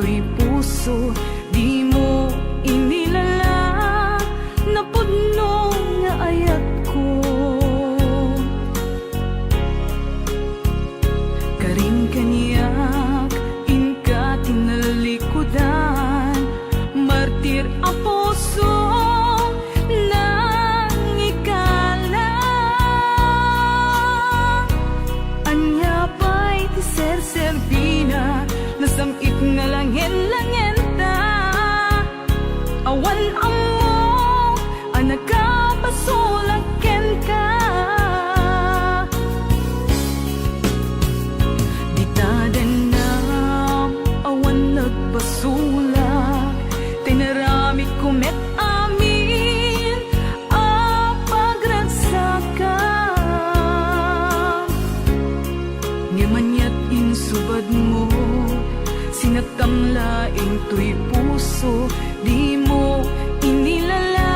tuy puso, di mo inilala na pudno nga ayat ko. Karin kaniyak inka tinalikudan, martir ang puso nang ikala. Anya pa'y ti ser-serbina, nasamit nga langin-langin ta. Awan amo ang nagkapasulaken ka. Di tadanam awan nagpasulak, tinaramid kumet amin a pagragsakan. Ngamanyat insubad mo, sinatamlaing tuy puso, di mo inilala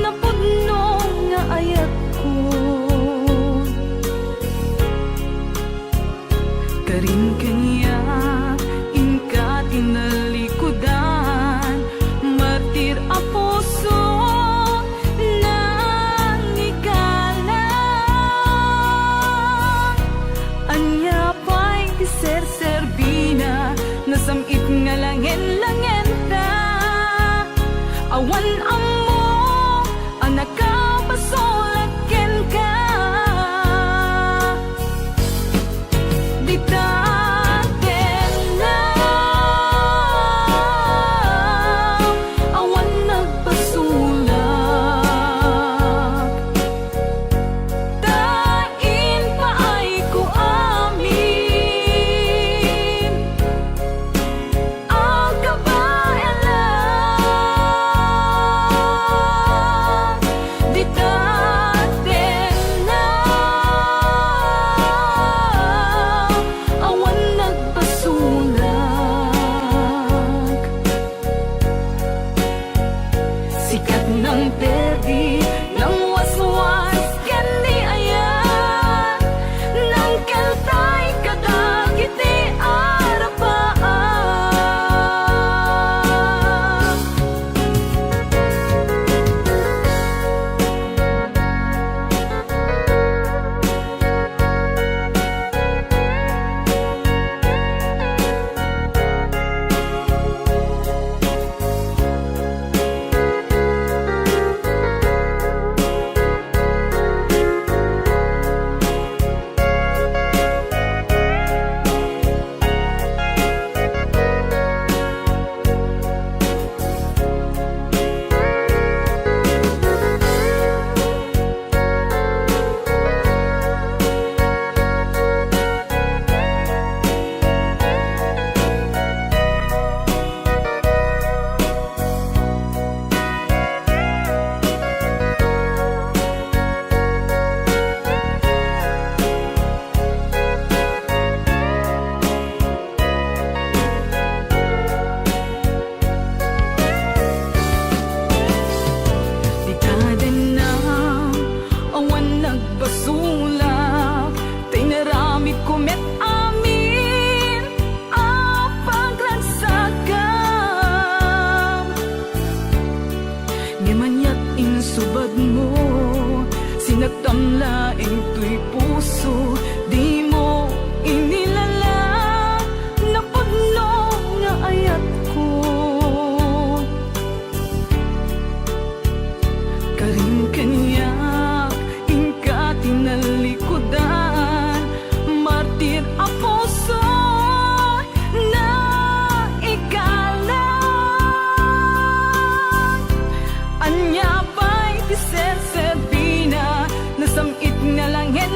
na pudno nga ayat ko. Karin kaniyak inka tinalikudan, martir a puso nang ikala. Anya pa'y ti ser-serbina, nasamit nga langin-langin ta. Awan amo ang nakapasulaken ka. Di taten lang awan nagpasulak, tain pa ay ko amin ang kabayan lang. Di taten lang awan nagpasulak. Sikat ng perdi ng waswas kendi ayan, nang keltay kadagiti arapaan. Di tadanam awan nagpasulak, tinaramid kumet amin a pagragsakan. Ngamanyat insubad mo, sinatamlaing tuy puso, di mo inilala na pudno nga ayat ko. Karin kaniyak inka tinalikudan, martir a puso na ikala. Anya pa'y ti ser-serbina, nasamit nga langin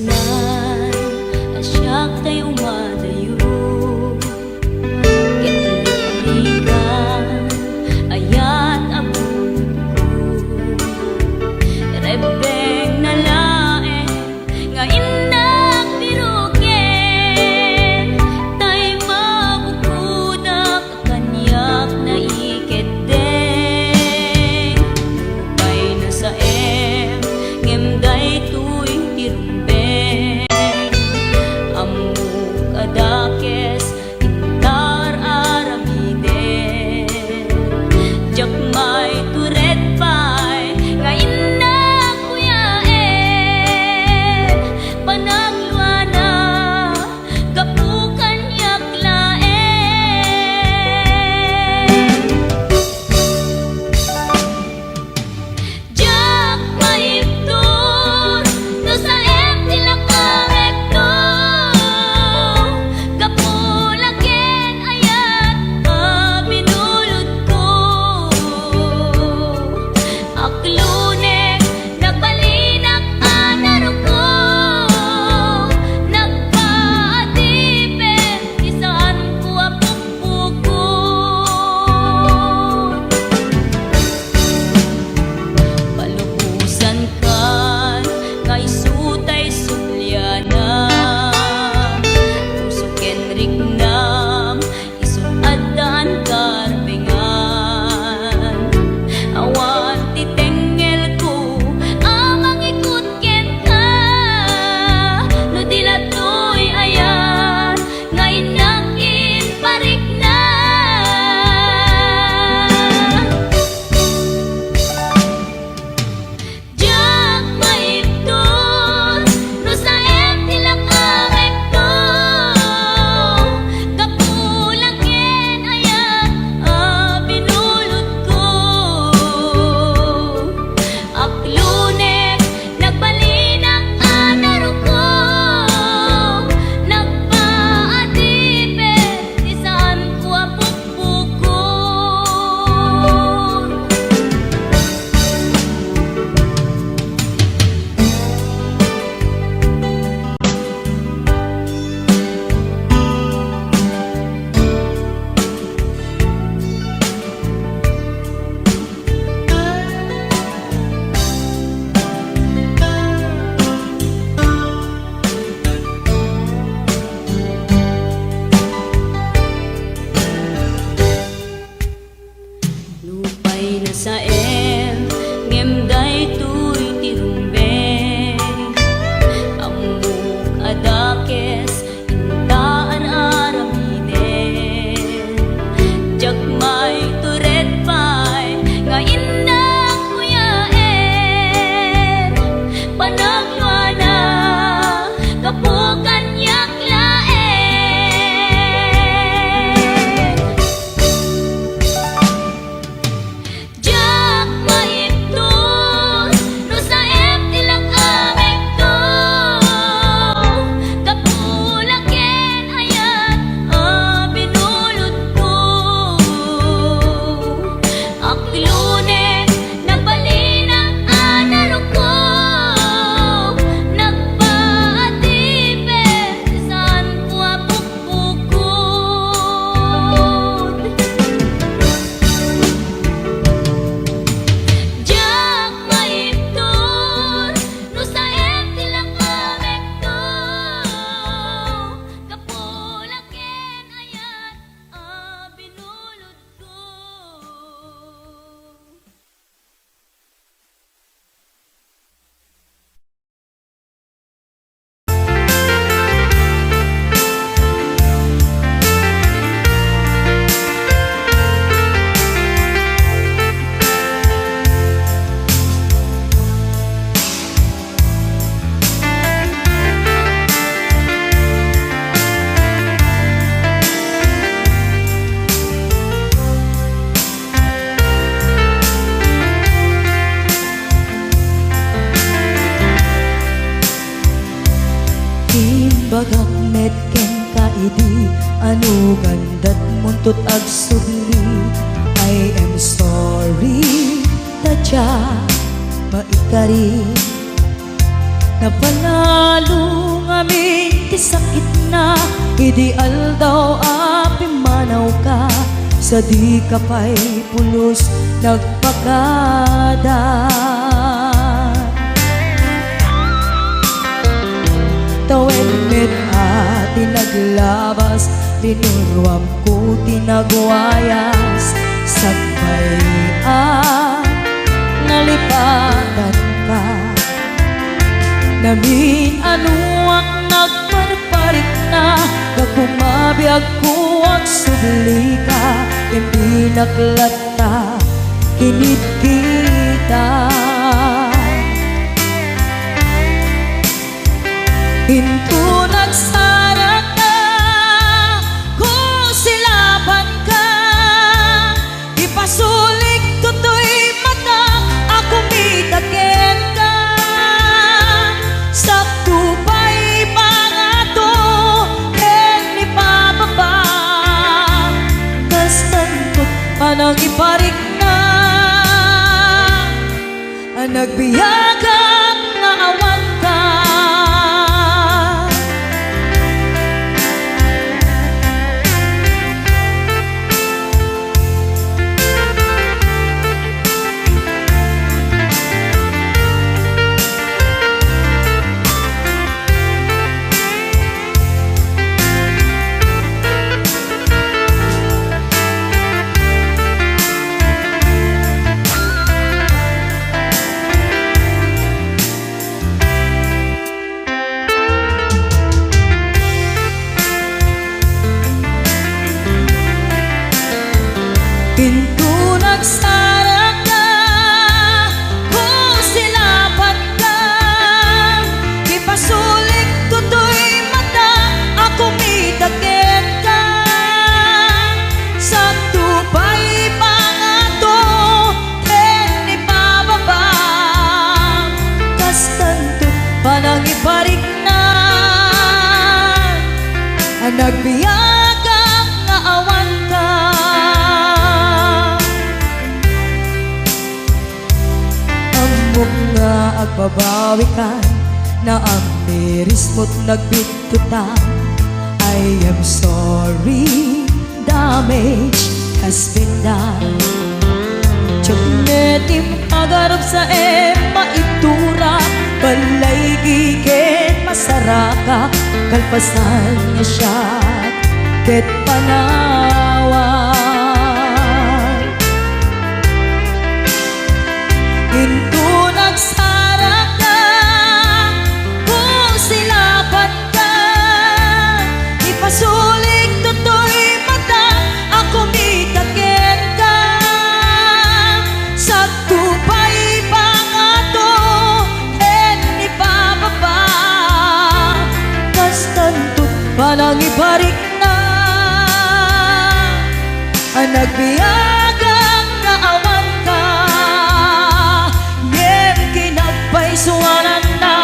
Sunan asyak tayo madayo ketelikan ayat abun ko rebeng na lae nga indak biruken tay mabukuda kakanyak na iketeng lupay na sa ngemday tuwing tirumbeng amuk adakes intar aramiden jakmay turet pay nga indak kuyaen panagluana kapukan yaklaen jak maiptur no sa tilakangekto kapulaken ayat binulod ko aklunek nagbalinak anaro ko nagpaadipen isaan ko apukpukon palubusan kan nga isutay sulyana usuken rignam isuadan karbengan awan titengel ko amang ikut ken ka no dilatoy ayan nga inangin parik na jak maiptur no sa tilakangekto kapulaken ayat binulod ko aklunek nagbalinak anaro ko nagpaadipen isaan ko apukpukon lupay na sa ngemday tuy tirumbeng amuk adakes intaan aramiden jakmay turet pay nga indak kuyaen panagluana kapukan yaklaen jak maiptur no sa tilakangekto kapulaken ayat binulod ko aklunek nagbalinak anaro ko nagpaadipen isaan ko apukpukon jak maiptur no sa tilakangekto kapulaken ayat binulod ko Bagak metken kaidi anu gandat muntut agsubli I am sorry taja maikari Napanalo ngamin ti sakit na, ideal daw api manaw ka, sa di ka pa'y pulos nagpakada. Tawen met ati naglabas, tinuruam ko tinagwayas, sagbayan nalipatan ka. Namin anuak nagparparik na, nagkumabiyag ko ang subli ka, hindi naklata, kinit kita. Hinto nagsara ka, kung silaban ka, ipasulik tutoy mata, ako mitakin ka. Sakto pa'y pangato, en ipababa, kas tantot panang iparik na, ang nagbiyagang nga awan ka. Pinto nagsara ka, kung silaban ka, ipasulik tutoy mata, ako mitakin ka. Sakto pa'y pangato, en ipababa, kas tanto panang iparik na, ang nagbiyagang nga awan ka. Amok nga agbabawi ka, na ang miris mo't nagbitutan. I am sorry, damage has been done. Tiyagnetim agarap sa maitura, balay gigit masaraka, kalpasan niya siya, ket panawan. Hinto nagsara ka, kung silaban ka, ipasulik tutoy mata, ako mitakin ka. Sakto pa'y pangato, en ipababa, kas tanto panang iparik na, ang nagbiyagang nga awan ka. Suwanan na,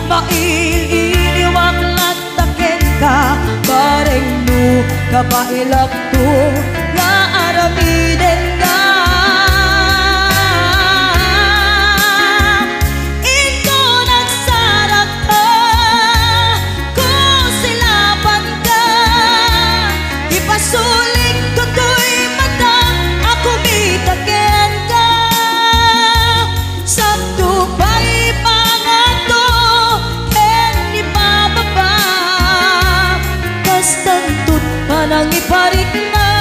maililiwag latakin ka, bareng no kapailak to, nga aramiden ka. Ito nagsarak ka, kung silaban ka, ipasulik tutoy mata, ako mitakin ka. Sakto pa'y pangato, en ipababa, kas tantot panang iparik na,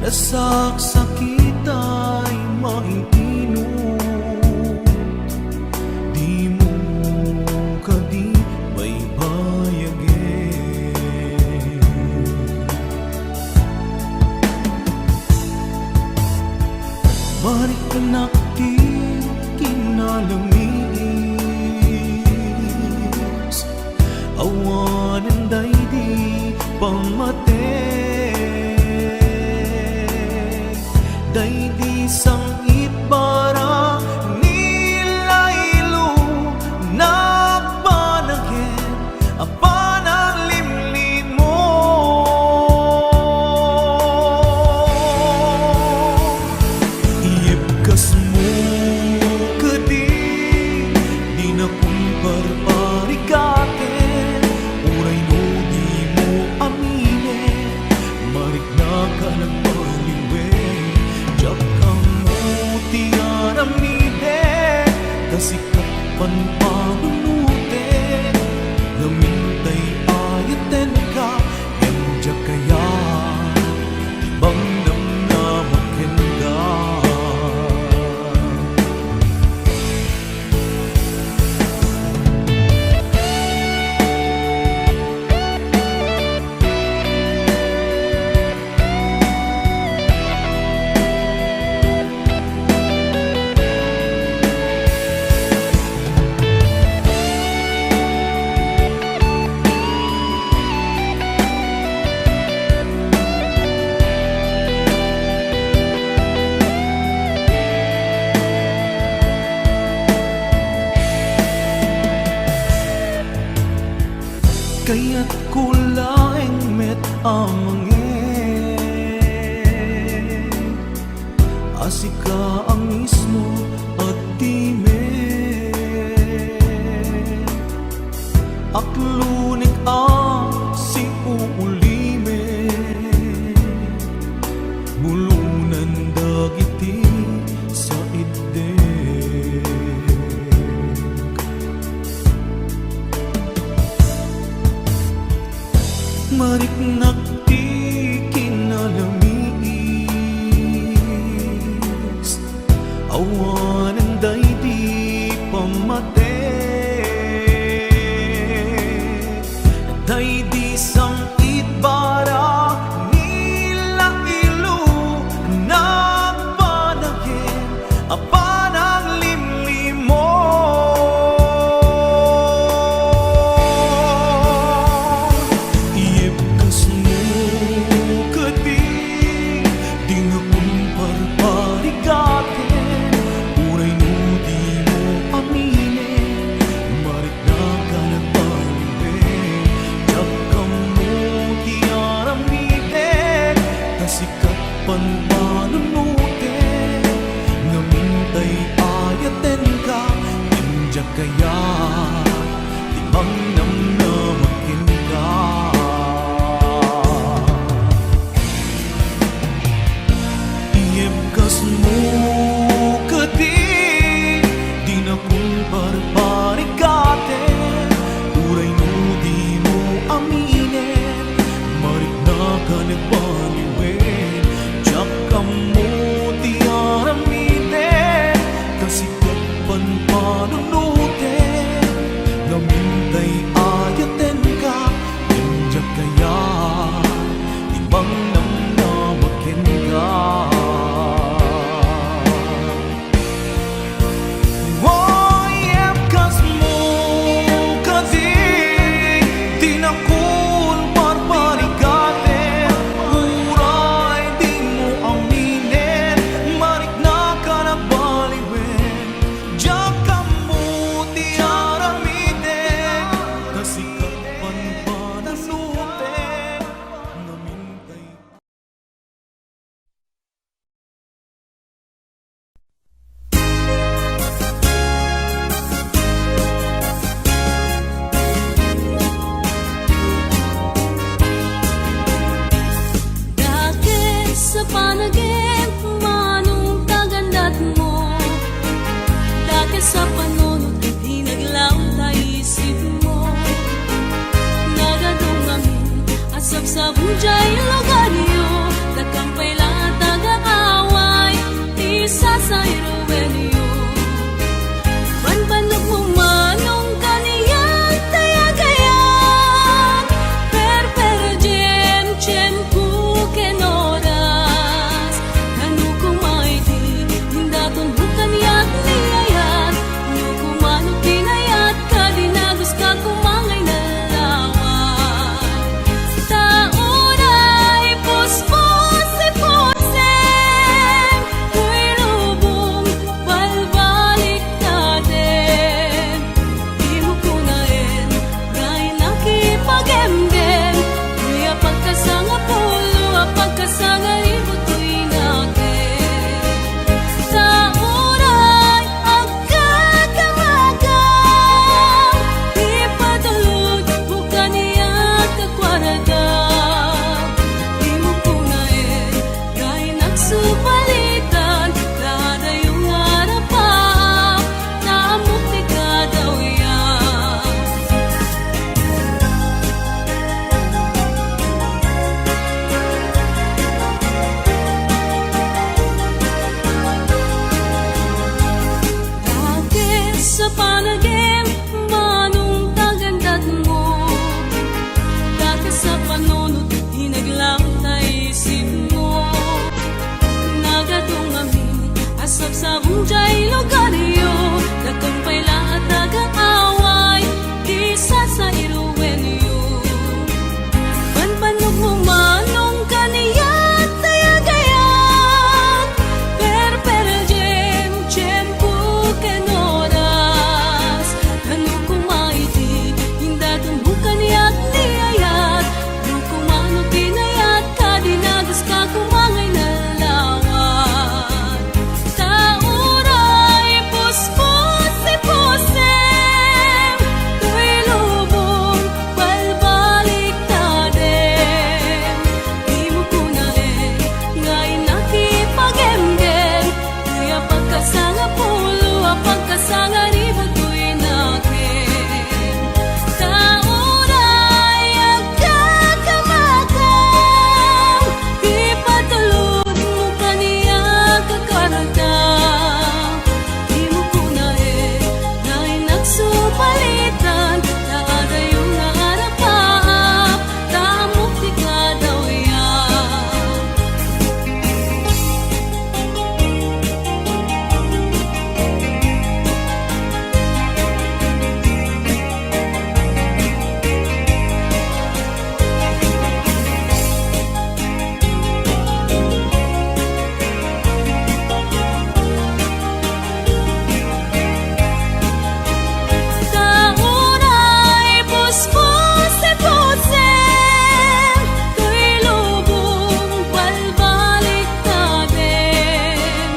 nasaksakit ay maiinot. Di mo kadi baybayagin. Marik nakti kinalamis, awanan daydi pamate. Daydi sang itbara nilaylo nagpanagin apanang limlim mo. Iibkas mo kadi di na kumparparikatin, uray no di mo aminin, marik na ka nagpaliwin. Diyak kang mo tiyaramide, kasikat panpanunute, namintay ayaten ka, yang diyak kaya ibang namnamakin ka. Kaya't kulaing met amangin, asika ang mismo at dime. Aklunik ang si uulime, bulunan dagiti sa ide. Marik nakti kinalamis, awanan daydi pamate. Daydi sang itbara nilaylo nagpanagin apanang limlim mo. Iibkas mo kadi di na kumparparikatin, uray no di mo aminin, marik na ka nagpaliwin. Diyak kang mo tiyaramiden, kasikat panpanunute, namintay ayaten ka, indyak kaya ibang namnamakin ka. Iibkas mo kadi di na kumparparikatin, uray no di mo aminin, marik na ka nagpaliwin. Diyak kang mo tiyaramiden, kasikat panpanunute, namintay ayaten ka, indyak kaya ibang namnamakin ka. Iibkas mo kadi di na kumparparikatin, uray di mo aminin, marik na ka nagbaliwin. Diyak kang mo tiyaramiden, kasikat panpanunute, namintay. Dahil sa panaginip, manong kagandat mo. Dahil sa panunod, di naglaw sa isip mo. Nagadungangin, asap sa bujay lugar niyo, nagkampay lata sa iruwenyo. Banbanok mo manong kaniyang tayagayan, perperjem chem kuken oras. Kanu kumaiti hindaton bukan yak niyayat, nu kumano pinayat kadinagos ka kumangay na lawan. Taunay puspos-iposem, tuy lubong balbalik natin. Di mo kunain, dahil nakipagemgem, kuya pagkasanga pulo, pagkasanga ribot tuy natin. Taunay agkakamagang, di patulog bukan iyak kakwaradang. Di mo kunain, dahil nagsupalitan, lahat ay iyong harapan, naamukti ka daw yan. Dati sa panagim, manong tagandat mo. Dati sa panunod, hinaglang na isip mo. Nagadungami, asap sa bunjay lugaryo, nagkumpay lahat nag-aaway, di sa iruwenyo. Banbanok mo manong kaniyat tayagayan, perperjem chem kuken oras. Kanu kumaiti hindaton bukan yak niyayat, nu kumano pinayat kadinagos ka kumangay na lawan. Tauray puspos-iposem, tuy lubong balbalik natin. Di mo kunain, ngayon nakipagemgem, kuya pagkasanga pulo, pagkasanga ribot tuy natin. Taunay agkakamagang, di patulog mo kaniya kakaradang. Di mo kunain, dahil nagsupalitan, lahat ay iyong harapan, naamukti ka daw yan. Taunay puspos-iposem, tuy lubong balbalik natin.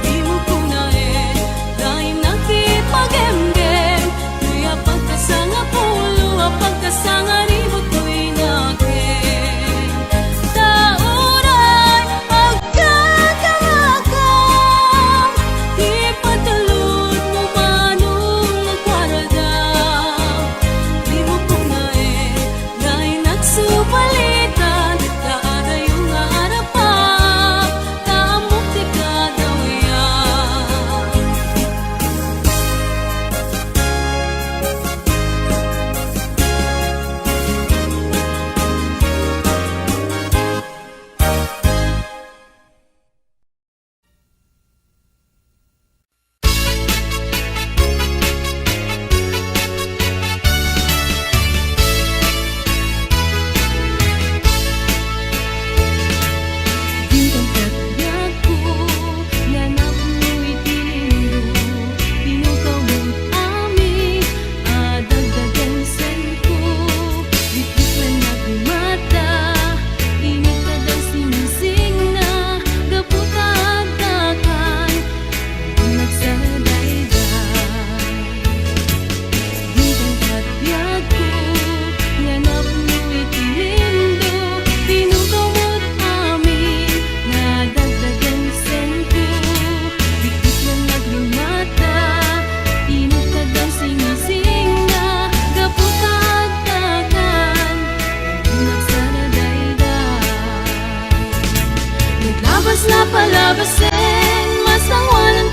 Di mo kunain, dahil nakipagemgem, kuya pagkasanga pulo, pagkasanga ribot tuy natin. Taunay agkakamagang, di patulog mo manong nagwaradang. Di mo kunain, dahil nagsupalitan, lahat ay iyong harapan, naamukti ka daw yan. Bintang kagyaku, nanap mo itinindo, pinukaw mo't amin, adagdagan sa'yo. Biglang nagmata, initad ang sinisig na, gaputa at dakan, nagsadayday. Bintang kagyaku, nanap mo itinindo, pinukaw mo't amin, nadagdagan sa'yo. Biglang nagmata, initad ang sinisig na, gaputa at dakan, nagsadayday. Naglabas na palabasin, mas ang walang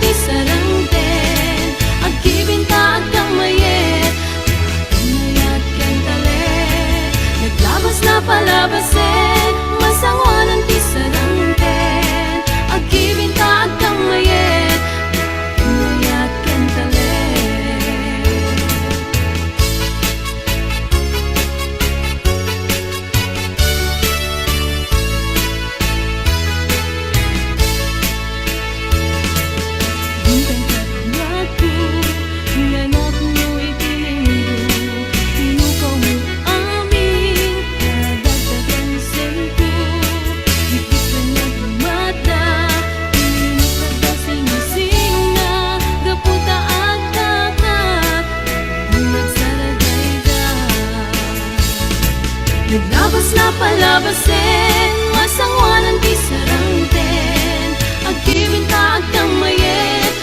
palabasin Masangwanan ti sarangten Agibinta agkang mayet Inayat kentale Hintay katlaku Nganak mo ipinindro Tinukaw mo aming Kadagdagan sento Higit ka nagmata Ininit na sing-sing na Gaputa at takat Nagsaragay-da Naglabas na palabasin Masangwanan ti sarangten Agibinta agkang mayet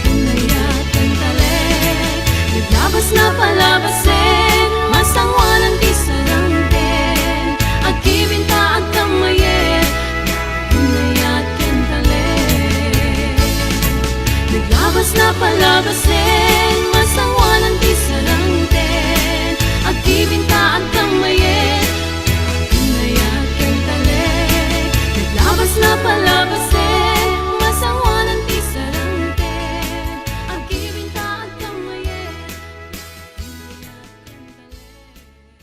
Inayat kentalik Naglabas na palabasin Masangwanan ti sarangten Agibinta agkang mayet Inayat kentalik Naglabas na palabasin Masangwanan ti sarangten Agibinta agkang mayet Inayat kentalik Naglabas na palabasin Masangwanan ti sarangten Agibinta agkang mayet Inayat kentalik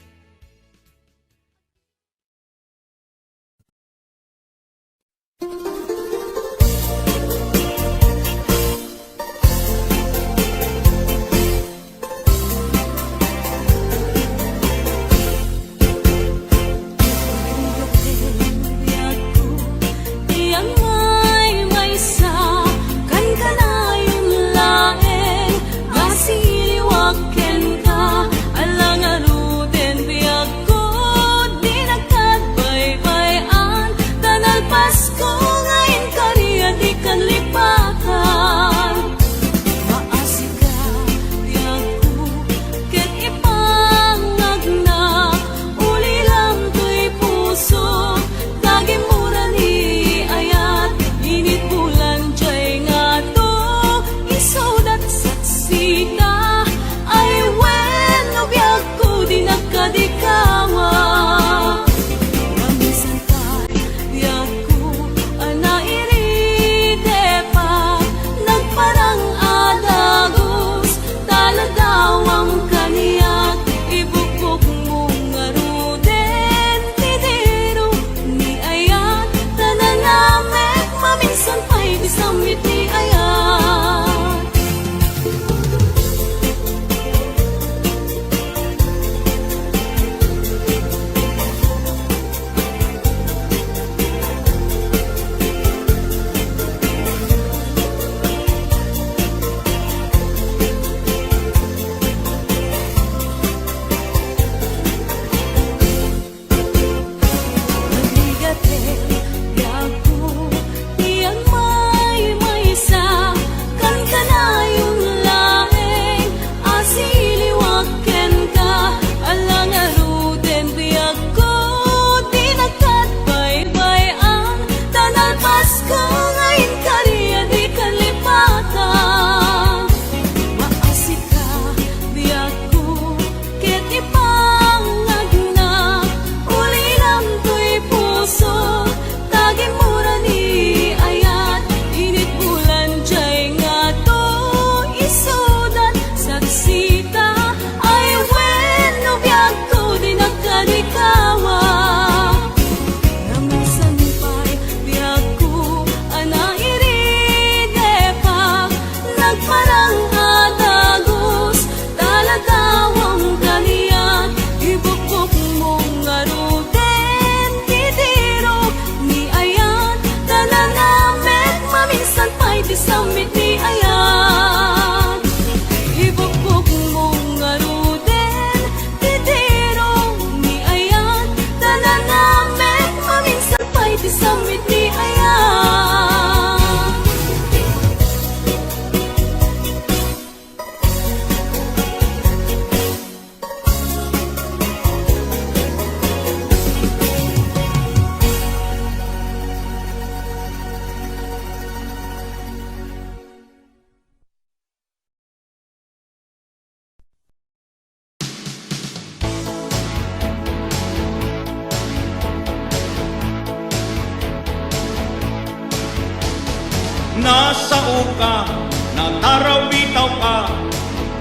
Nasa uka, nataraw bitaw ka,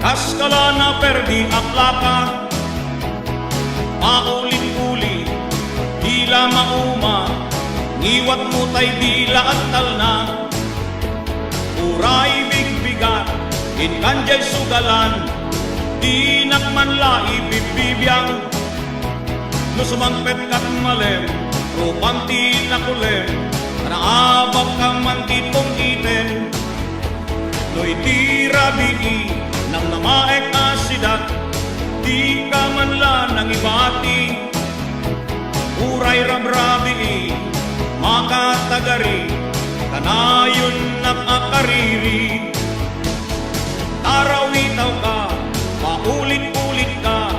kaskala na perdi akla ka. Paulit-ulit, dila mauma, ngiwat mo tay dila at talna. Uray bigbigat, inkanjay sugalan, di nakmanla ibibibiyang. No sumangpet kat malem, rupanti na kulem, naabak ka man ditong iten. No itira bii, nang namaek asidat, di ka man la nang ibati. Uray rabrabi, makatagari, kanayon nakakariri. Tarawitaw ka, paulit-ulit ka,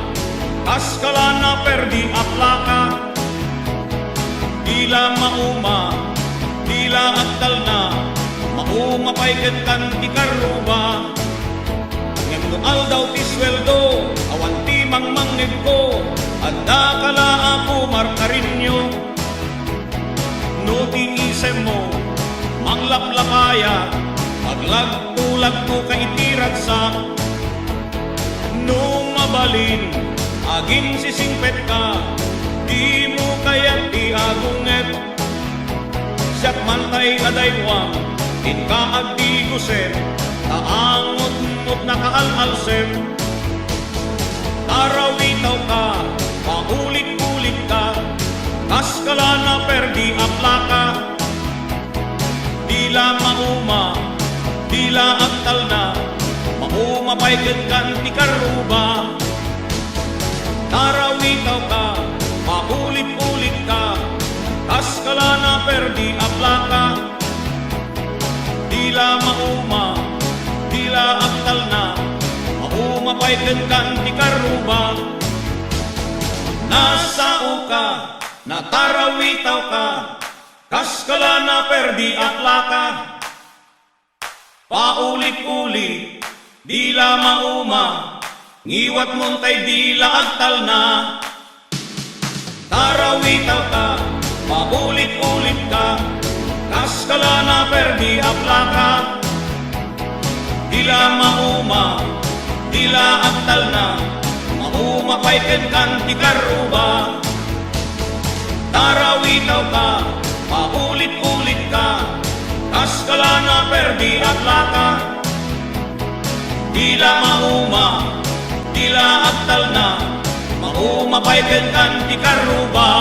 kaskala na perdi akla ka. Dila mauma, dila aktal na, mauma paikat kan ti karuba. Ngam aldaw ti sweldo, awan ti mangmangig ko, adda kala ako markarinyo. No ti isem mo, manglaplapaya, paglagtulag ko kay itiratsak. No mabalin, aging sisingpet ka, di mo kaya ti agunget. Siyak mantay adaywang, in ka agdigusen, taangot-ngot na kaalalsem. Tarawitaw ka, paulit-ulit ka, kaskala na perdi akla ka. Dila mauma, dila aktal na, mauma paikat kan ti karuba. Tarawitaw ka, paulit-ulit ka, kaskala na perdi akla ka. Dila mauma, dila aktal na, mauma paikat kan ti karuba. Nasa uka, natarawitaw ka, kaskala na perdi akla ka. Paulit-ulit, dila mauma, ngiwat montay dila agtal na. Tarawitaw ka, paulit-ulit ka, kaskala na perdi akla ka. Dila mauma, dila agtal na, mauma paiken kan ti karuba. Tarawitaw ka, paulit-ulit ka, kaskala na perdi akla ka. Dila mauma, dila aktal na, mauma paiken kan ti karuba.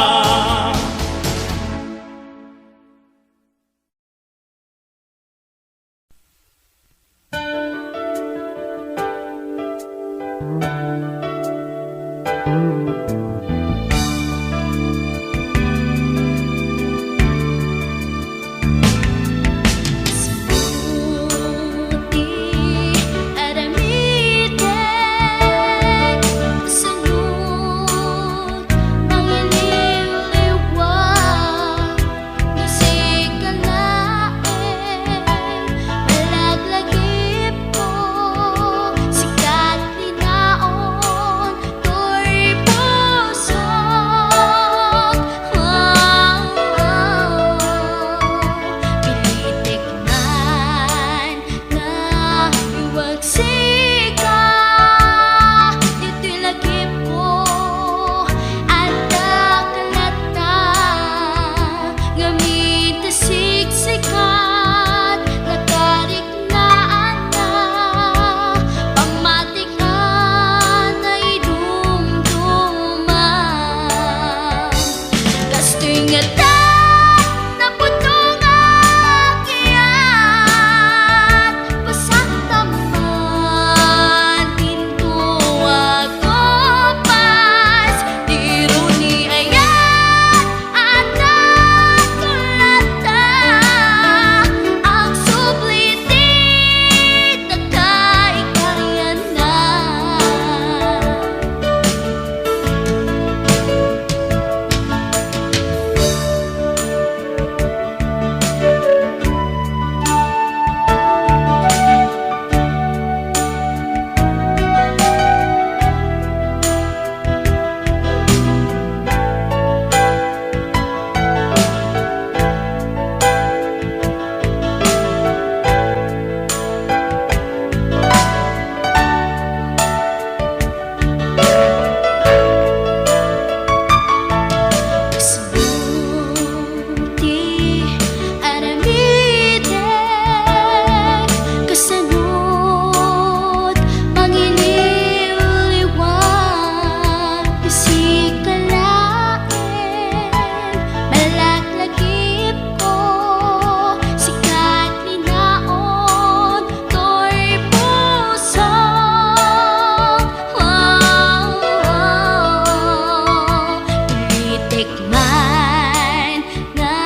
nga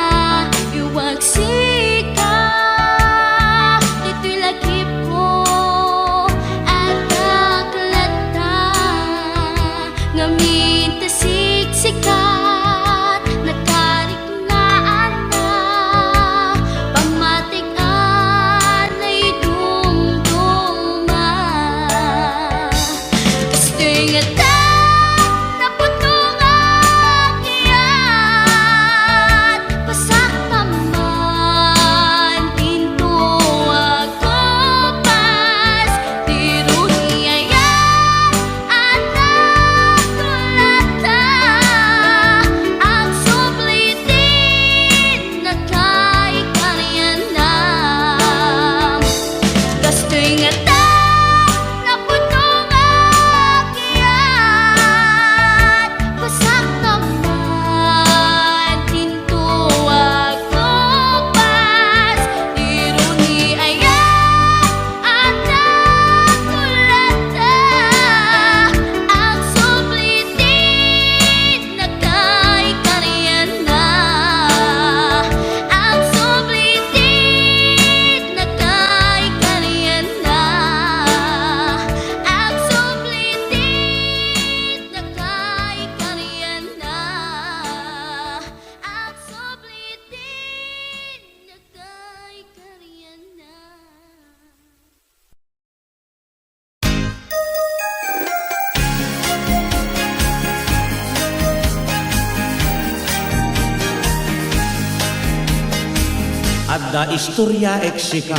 iwagsik ka. Dito'y lakip ko at kaklata, ngamin tasiksikat, nakariknaan na, pamatikan ay dumduma. Gusto'y nga naputong akyat, pasak naman pinto agkupas, tiro niyaya at nagkulata, ang sublitin na kay karyanam. Gusto'y nga naputong akyat, pasak naman pinto agkupas, tiro niyaya at nagkulata, ang sublitin na kay karyanam. Ang sublitin na kay karyanam. Ang sublitin na kay karyanam. Ang sublitin na kay karyanam. Adda istorya eksika,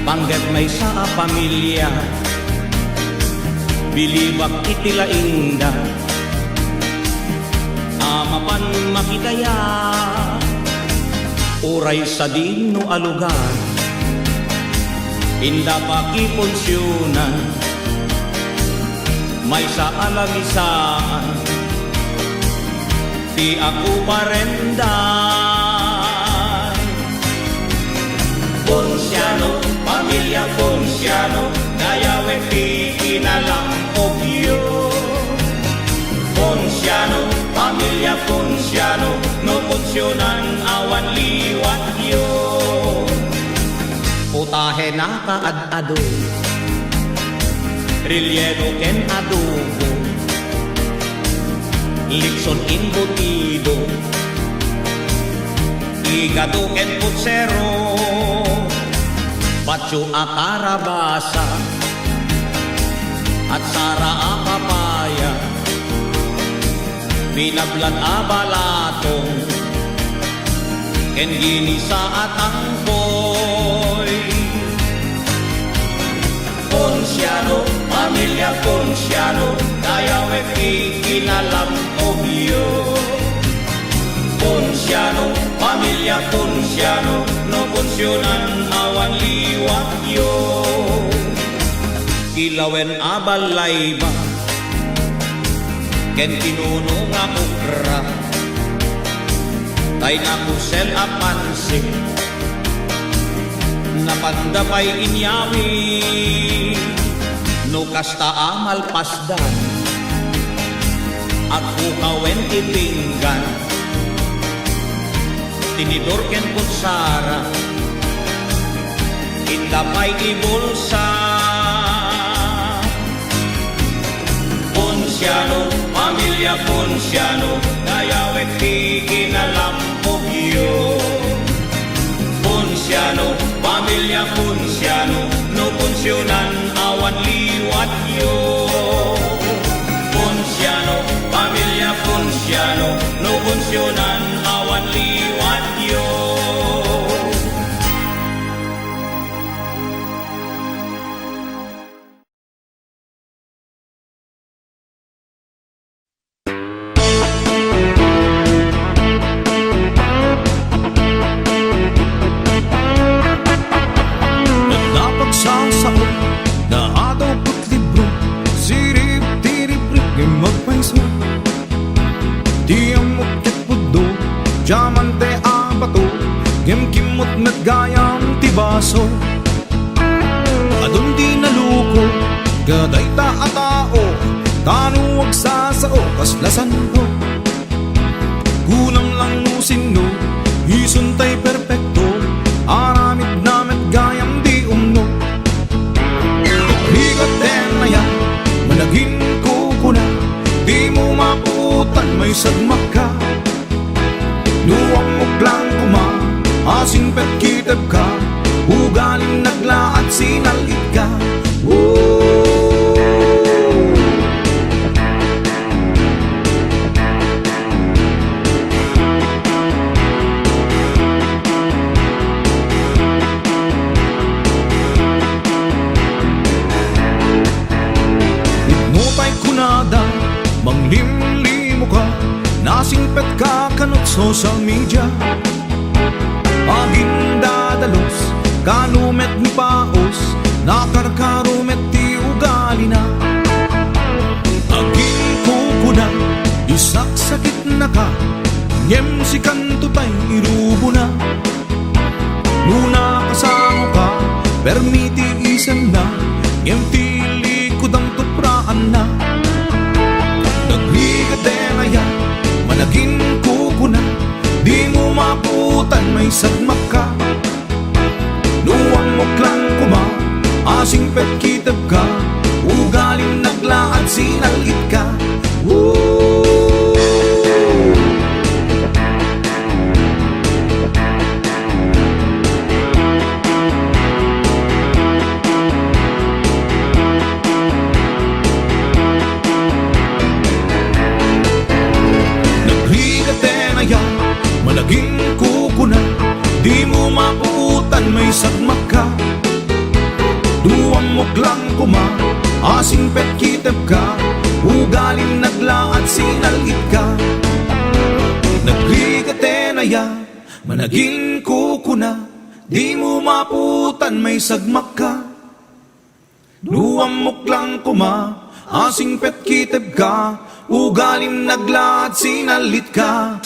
pangget may sa pamilya, bilibak itila inda, amapan makidaya, uray sa dino alugar, inda pakiponsyunan, may sa alamisaan, di ako parendan. Ponciano, pamilya Ponciano, dayawen ti kinalang obyo. Ponciano, pamilya Ponciano, no punsyonan awan liwat yo. Putahe na kaad-ado, rilyero ken adobo, Lipson embutido, hígado ken putsero, Pacho a karabasa at sara a papaya, binablan a balatong, ken ginisa at angkoy. Ponciano, pamilya Ponciano, dayawe kinalam obyo. Ponciano, pamilya Ponciano, no punsyonan awan liwat yo. Kilawen abalay ba, ken pinuno nga ukra, tay nakusel a pansik, napandapay inyawi, no kasta amal pasdan, at ukawen ipinggan, tinidor ken kutsara, indapay ibulsa. Ponciano, pamilya Ponciano, dayawen ti kinalampog yo. Ponciano, pamilya Ponciano, no punsyonan awan liwat yo. Ponciano, pamilya Ponciano, no punsyonan awan liwat yo. Nagnapagsasao na ataw put libro, sirip-tirip-rip ngay magpaiso. Di ang mukit pudo, diamante abato, ngem kimot nagayam tibaso. Adun di naluko, gaday ta a tao, tanuwag sa sao kaslasan ko. Duwang muklang kuma, asing pet kiteb ka, ugaling naglaat sinalit ka. Itnupay kunada, manglimlimo ka, nasingpet ka kanot social media. Aging dadalos, kanumet ni paos, nakarkarumet ti ugali na. Aging kukuna, isaksakit na ka, ngem si kantutay irubo na. Nuna kasamo ka, permiti isem na, ngem ti likod ang tupraan na. Nagligate na yan, managing kukuna, di mo maputan may sagmak ka. Nuwang muklang kuma, asing pet kiteb ka, ugaling naglaat sinalit ka. Nagligate na yan, malaging kukuna, di mo maputan may sagmak ka. Duwang muklang kuma, asing pet kiteb ka, ugaling naglaat sinalit ka. Nagligate na yan, managing kukuna, di mo maputan may sagmak ka. Duwang muklang kuma, asing pet kiteb ka, ugaling naglaat sinalit ka.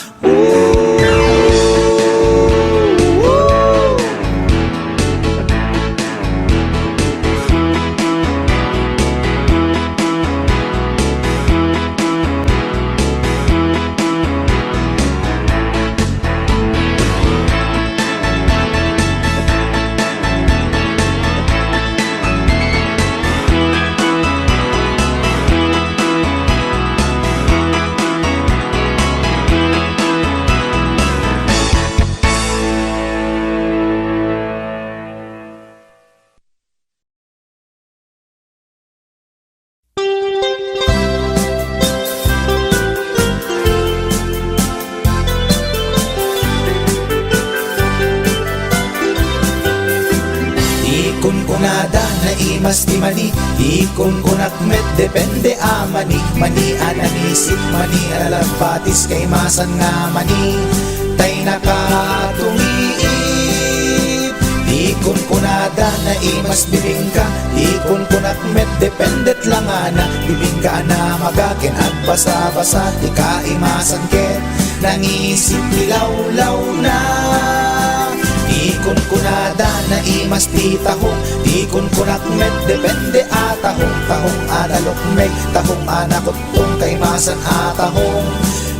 Kunada na imas di mani, ikon kunak met depende a mani. Mani ananisip, mani alalampatis kay masan nga mani, tay nakatumiip. Ikon kunada na imas bibingka, ikon kunak met dependet lang ana. Bibingka na magakin at basa-basa, di ka imasan ken, nangisip dilaw-law na. Ikon kunada na imas ti tahong, ikon kunak met depende a tahong. Tahong adalok meg, tahong anakotong kay masan a tahong,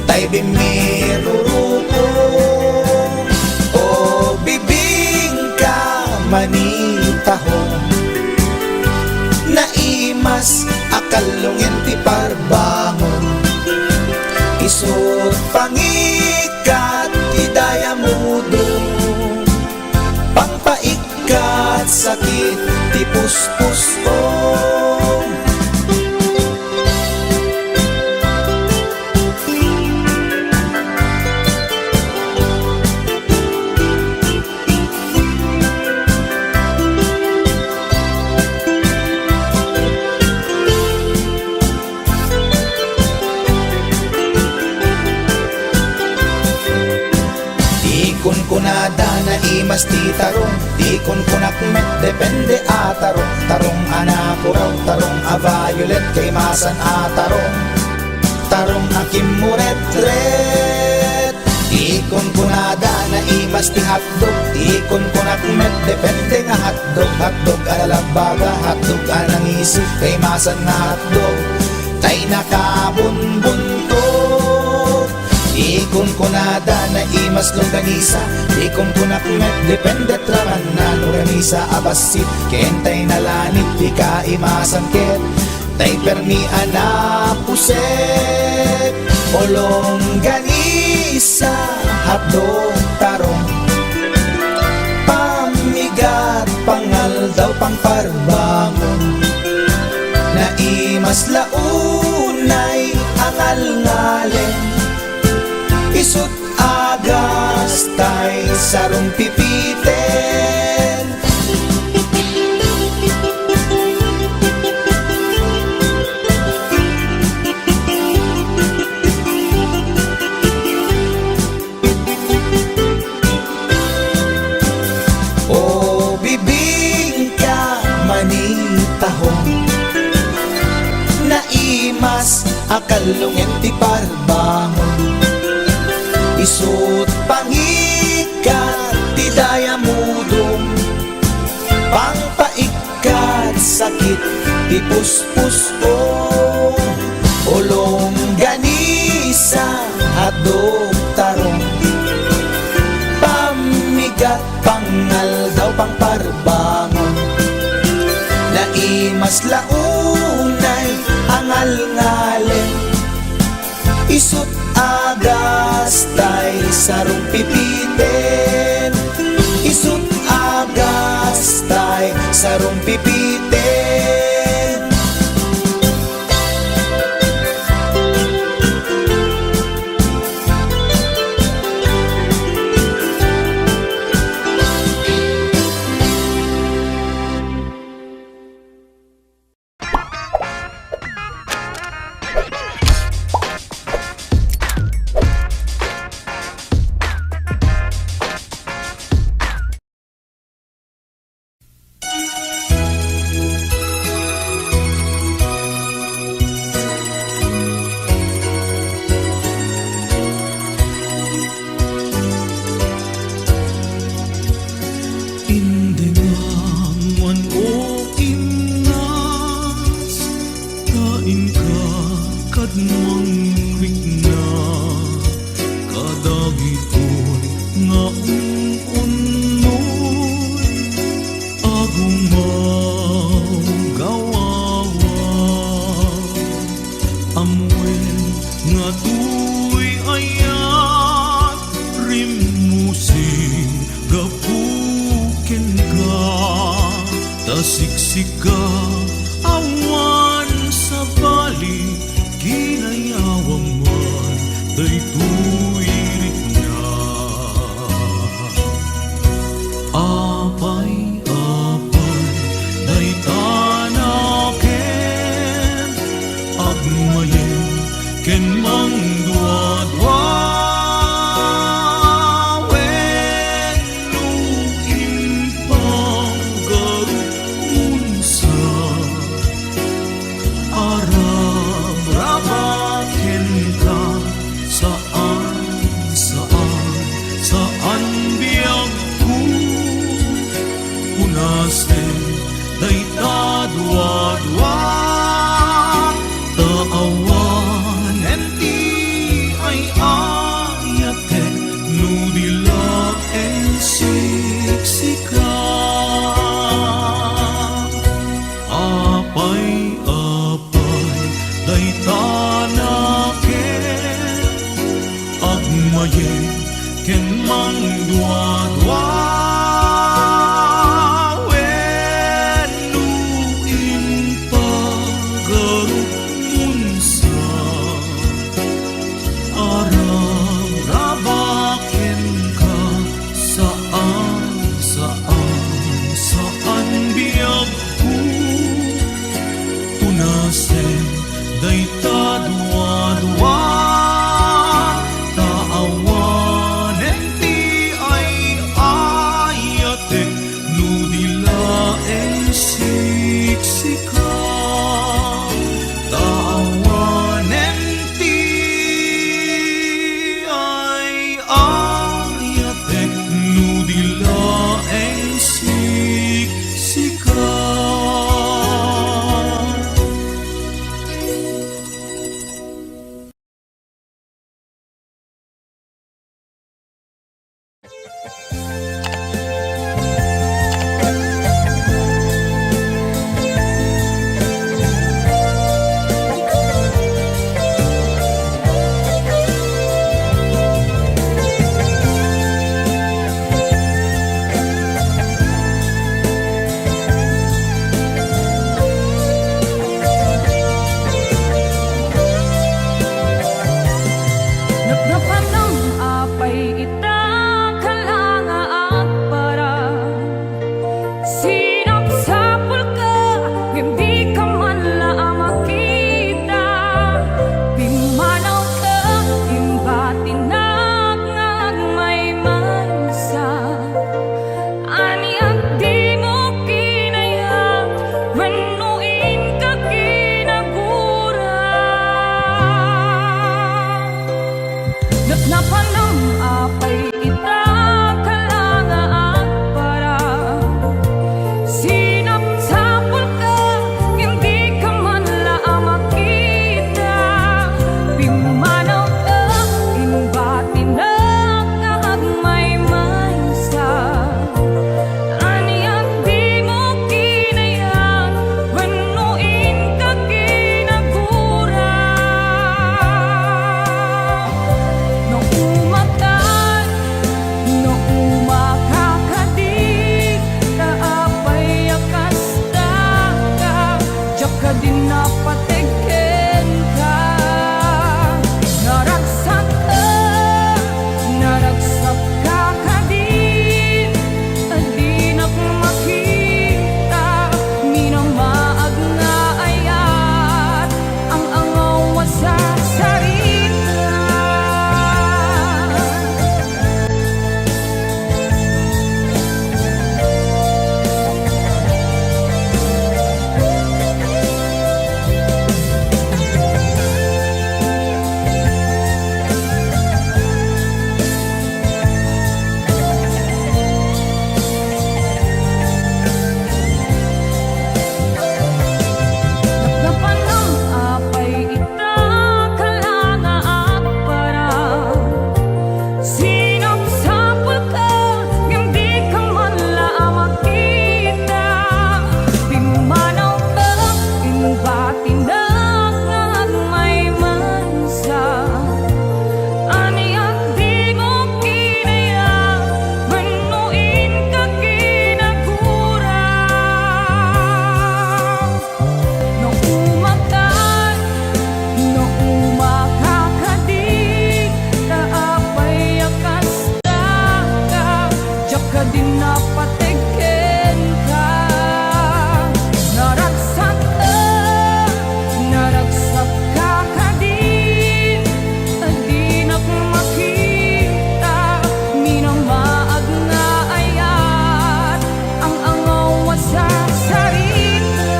tay bimirurupong. O bibingka mani tahong, na imas akalungin ti parbangon. Isut pangikat idaya mudong, pangpaikat sakit ti puspusong. Ikon kunada na imas ti tarong, ikon kunak met depende a tarong. Tarong anapuraw, tarong a violet kay masan a tarong. Tarong akimuret-ret, ikon kunada na imas ti hotdog, ikon kunak met depende nga hotdog. Hotdog alalabaga, hotdog anangisip kay masan nga hotdog, tay nakabunbuntot. Ikon kunada na imas longganisa, ikon kunak met dependet raman na longganisa abasit. Kentay nalanit di ka imasan ket, tay permi anapuset. O longganisa hadlok tarong pamigat pangaldaw pangparbangon naimas launay angal ngalen isut agas tay sarong pipiten o bibing ka manitahong naimas akalungen ti parbangon isut pangikat ti dayamudong pangpaikat sakit ti puspuspong ulong ganisa hadlok tarong pamigat pangaldaw pangparbangon naimas launay angal ngalen isut agas tay sarong pipiten isut agas tay sarong pipiten Indengangan o inas kain ka kadmang wigna kadagitoy nga unmoy agumaw gawawa amwen nga tuy ayat rimusing gapuken ka tasiksika awan sa bali ginayawang man daytoy na apay day tanaken agmayen ken mang duadwa day tadwa-dwa taawan enti ay ayate nudila en siksika apay day tanaken agmayen ken mang dua-dua day tadwa-dwa taawan enti ay Napanam apay ita kalangaan para sinapsapul ka, hindi ka man lang makita. Pimanaw ka, inbati na kahagmay maysa. Aniyak di mo kinayang, wanuin ka kinagura. No umakan, no umakakadik, taapay akasta ka, diyak ka din napatikin ka. Naragsak ka kadin, adinak makita, minamaag nga ayat, ang angaw sa sarita. Napanam apay ita kalangaak para sinapsapul ka, hindi ka man lang makita. Pimanaw ka, inbati na kahagmay maysa. Aniyak di mo kinayang, wanuin ka kinagura. No umakan, no umakakadik, taapay akasta ka, diyak ka din napatikin ka. Naragsak ka kadin, adinak makita, minamaag nga ayat, ang angaw sa sarita.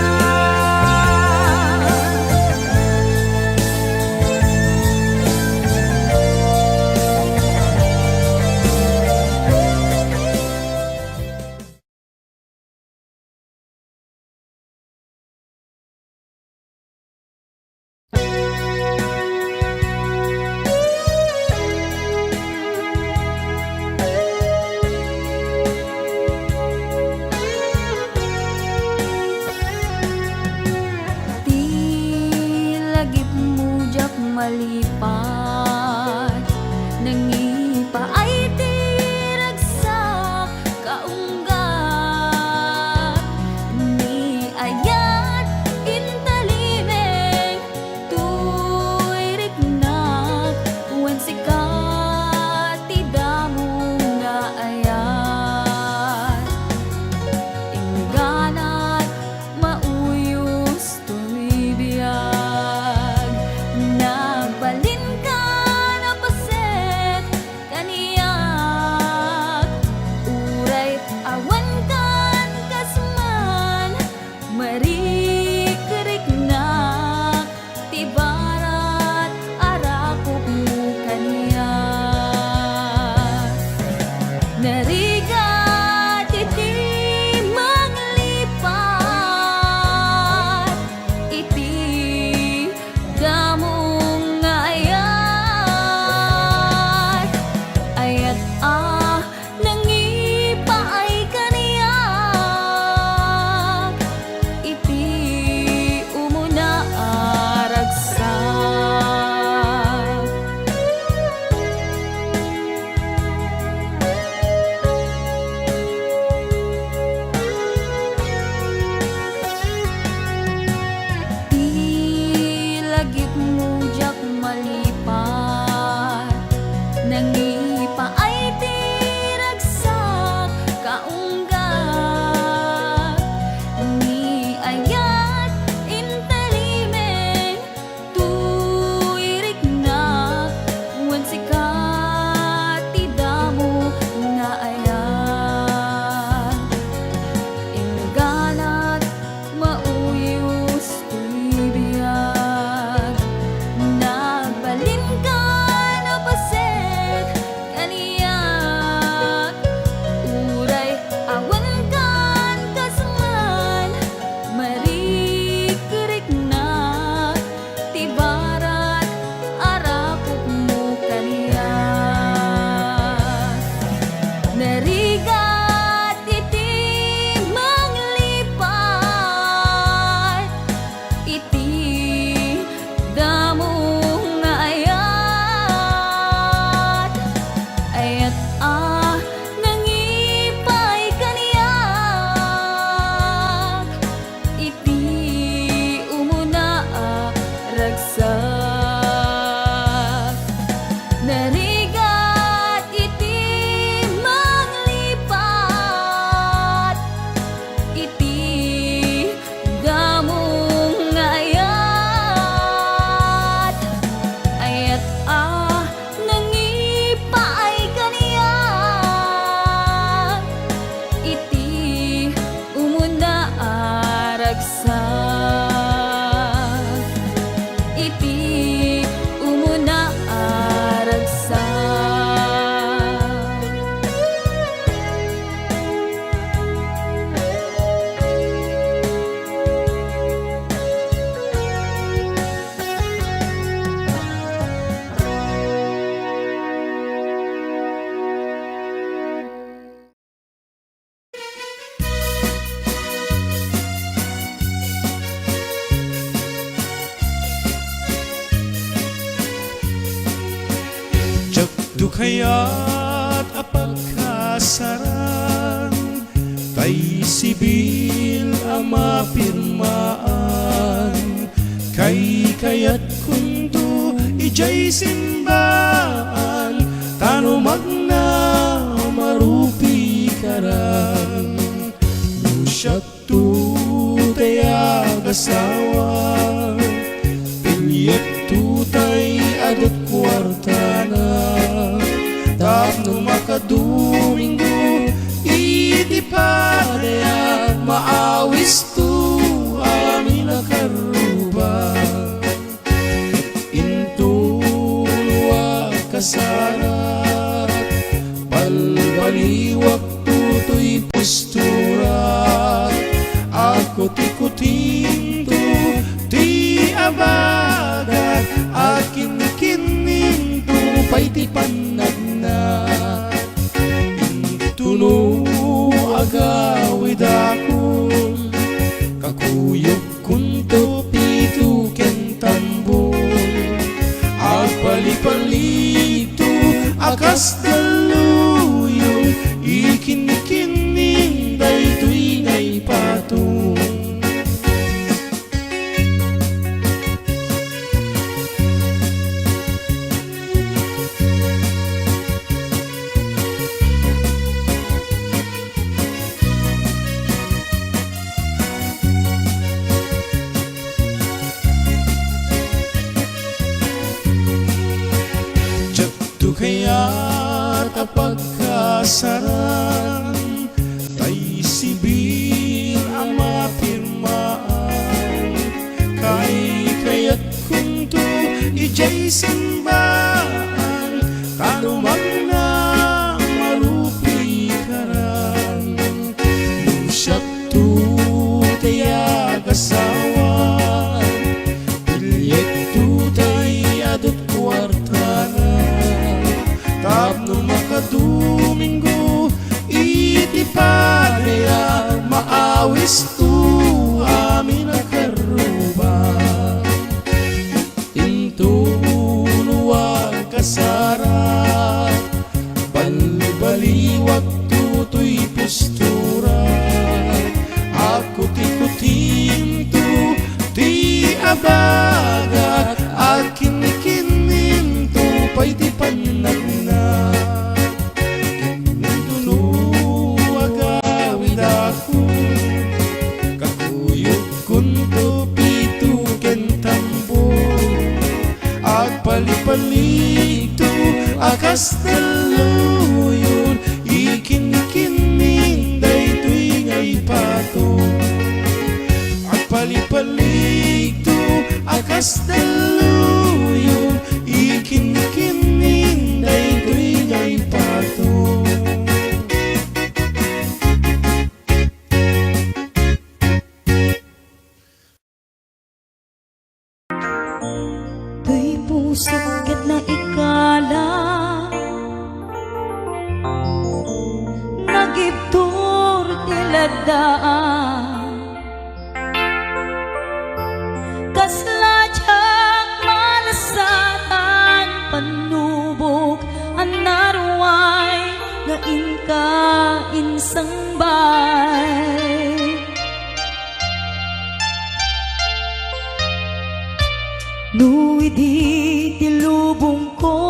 Di lagip mujak malipat, nangipa ay tiragsak kaunggat. Ni ayat intalimeng tuirik na, wen sikat tidamo nga ayat. Ingganat mauyos tumibiyag, nagbalin ka na paset kaniyak. Uray awan kan kasman, marikerik na tibarat arakok mo kaniyak. Narigat iti maglipat, iti damong nga ayat. Ayat nangipa ay kaniyak, iti umuna aragsak. Di lagip mujak malipat, nangipa ay tiragsak kaunggat. Ni ayat intalimeng tuirik na, wen sikat tidamo nga ayat. Ingganat mauyos tumibiyag, nagbalin ka na paset kaya't apagkasaran tay sibil ang mapirmaan kay kaya't kundo ijay simbaan tano magna marupi karan lusyat tu tayag asawa pinyet tu tay adot kwartana tapno makadomingo iti padaya maawis tu amin akaruba into luwag kasarat palbaliwag tutoy posturat ako tikutinto ti abagat akin kininto pay ti panagna tuno agawid akon kakuyog kunto pito ken tambol agpalipalito akas daluyong ikinikining daytoy ngay patong kaya't apagkasaran tay sibil ang mapirmaan kay kaya't kunto ijay simbaan tano magna marupi karan lusyat tu tayag asawa pilyet tu tay adot kwartana tapno makadomingo iti padaya maawis tu amin akaruba into luwag kasarat balbaliwag tutoy postura ako tikutinto ti abagat akin kininto pay ti panagna kininto agawid ako kakuyog kunto pito ken tambo agpalipalito akas daluyon ikinikining daytoy ngay patong agpalipalito akas daluyon ikinikining daytoy ngay patong Kay puso ket na ikala nagibtur tiladaan kasladyak malasatan panubok anarway nga inka insang bay nuidi tilubong ko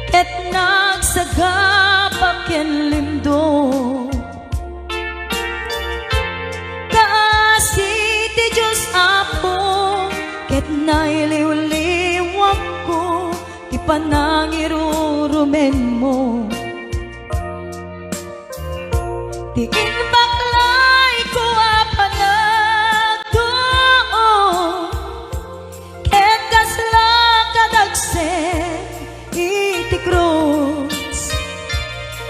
ket nagsagapak ken limdo kaasi ti Diyos Apo ket nailiw-liwak ko ti panangirurumen mo ti inbaklay ko iti krus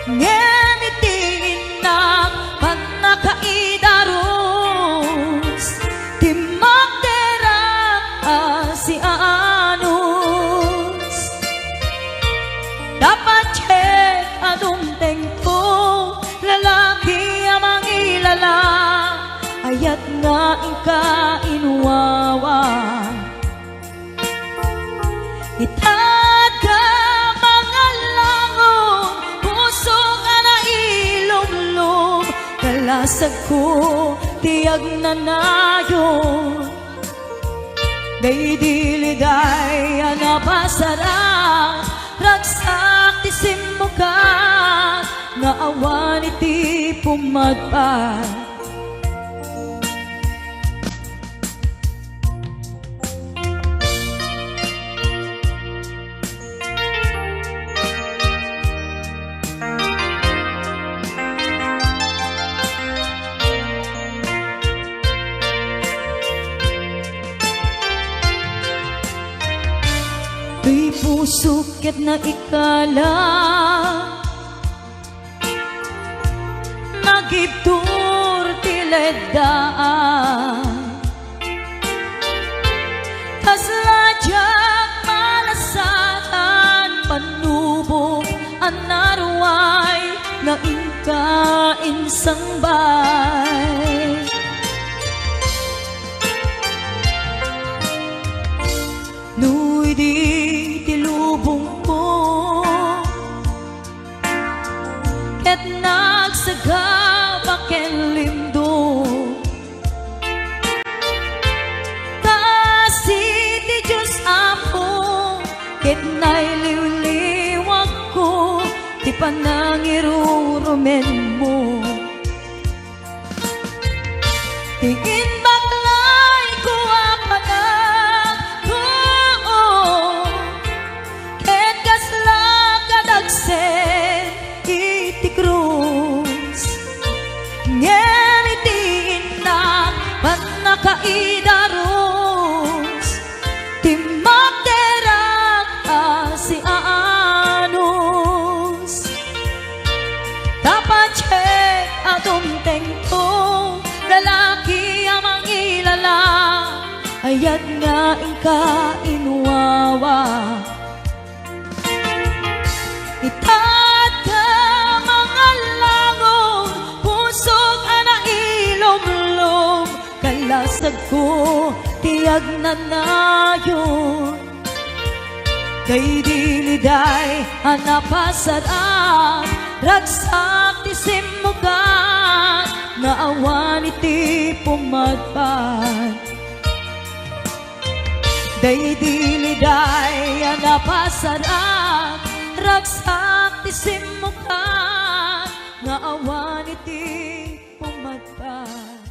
ngemitiin na pagnakaidarus timagderang asianus dapat check anong tempo lalaki amang Dalasag ko tiyag na nayon Day diliday anapasarang Ragsak ti simukat Nga awan iti pumadpad Di pusukit na ikala Nagitur tiledaan Kasladyak malasatan Panubok anarway Na inkain sangbay Nuy di tilubong ko Ket nagsagabak en lindo Kasi di Diyos ako Ket nailiwliwag ko Di panangirurumen mo Tingin baklay ko apanak ko Ket kaslag kadagsen iti krus Ngem iti inak pat nakaidaros Timag derak si anos Dapat check atong tengko Lalaki amang ilala Ayat nga ingka inuwawa Itat ka mga langon Pusok ana ilom-lom Kalasag ko tiyag na nayon Kay diliday anapasarang Ragsak ti simukat Nga awan iti pumadpad Day diliday anapasarang Ragsak ti simukat Nga awan iti pumadpad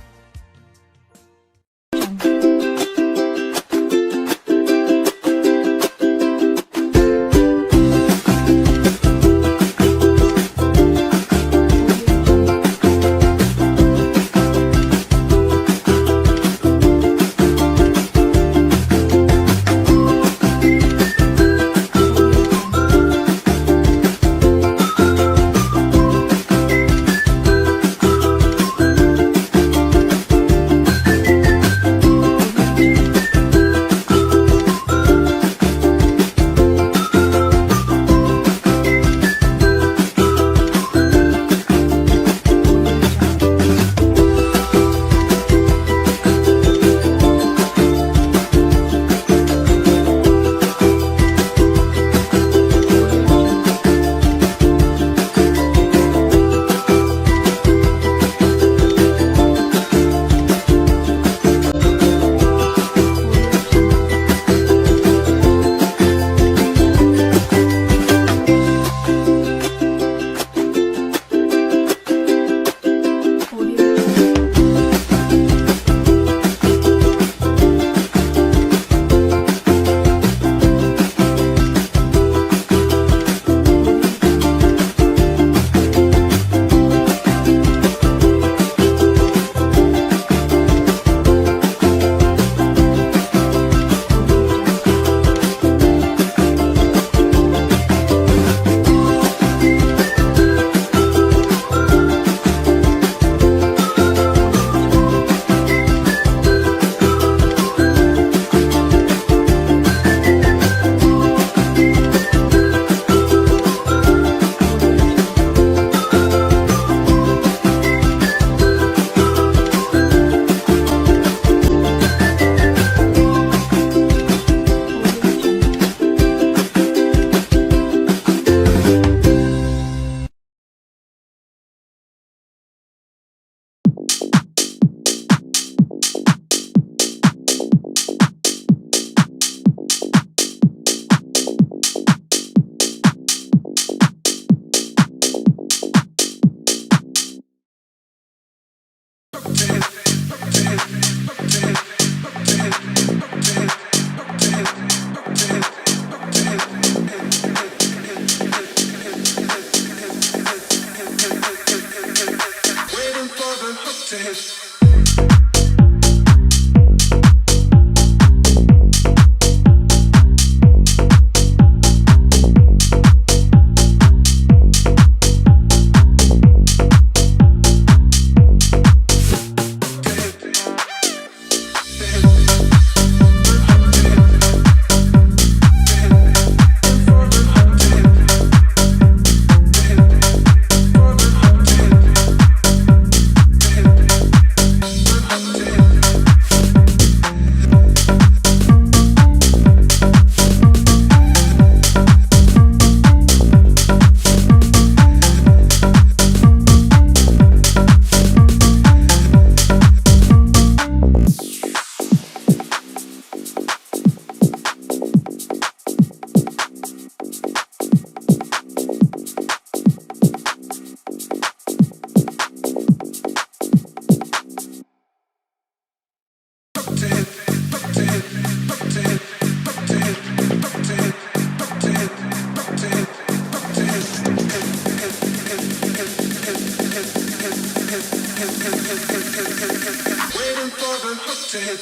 for the hook tip.